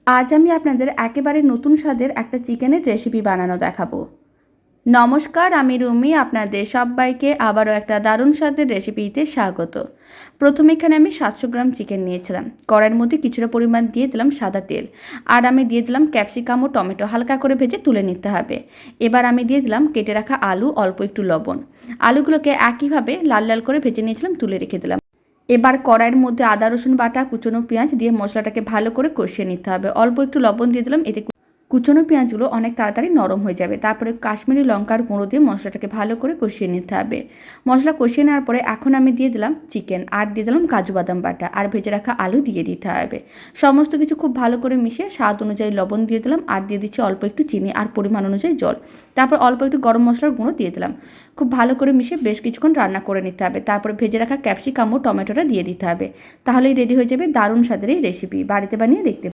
আজ আমি আপনাদের একেবারে নতুন স্বাদের একটা চিকেনের রেসিপি বানানো দেখাবো। নমস্কার, আমি রুমি। আপনাদের সবাইকে আবারও একটা দারুণ স্বাদের রেসিপিতে স্বাগত। প্রথমে এখানে আমি 700 গ্রাম চিকেন নিয়েছিলাম। কড়াইয়ের মধ্যে কিছুটা পরিমাণ দিয়ে দিলাম সাদা তেল, আর আমি দিয়ে দিলাম ক্যাপসিকাম ও টমেটো, হালকা করে ভেজে তুলে নিতে হবে। এবার আমি দিয়ে দিলাম কেটে রাখা আলু, অল্প একটু লবণ। আলুগুলোকে একইভাবে লাল লাল করে ভেজে নিয়েছিলাম, তুলে রেখে দিলাম। এবার কড়াইয়ের মধ্যে আদা রসুন বাটা, কুচনো পেঁয়াজ দিয়ে মশলাটাকে ভালো করে কষিয়ে নিতে হবে। অল্প একটু লবণ দিয়ে দিলাম, এতে কুচনো পেঁয়াজগুলো অনেক তাড়াতাড়ি নরম হয়ে যাবে। তারপরে কাশ্মীরি লঙ্কার গুঁড়ো দিয়ে মশলাটাকে ভালো করে কষিয়ে নিতে হবে। মশলা কষিয়ে নেওয়ার পরে এখন আমি দিয়ে দিলাম চিকেন, আর দিয়ে দিলাম কাজু বাদাম বাটা, আর ভেজে রাখা আলু দিয়ে দিতে হবে। সমস্ত কিছু খুব ভালো করে মিশিয়ে স্বাদ অনুযায়ী লবণ দিয়ে দিলাম, আর দিয়ে দিচ্ছি অল্প একটু চিনি আর পরিমাণ অনুযায়ী জল। তারপর অল্প একটু গরম মশলার গুঁড়ো দিয়ে দিলাম। খুব ভালো করে মিশিয়ে বেশ কিছুক্ষণ রান্না করে নিতে হবে। তারপরে ভেজে রাখা ক্যাপসিকাম ও টমেটোটা দিয়ে দিতে হবে। তাহলেই রেডি হয়ে যাবে দারুণ স্বাদের এই রেসিপি। বাড়িতে বানিয়ে দেখতে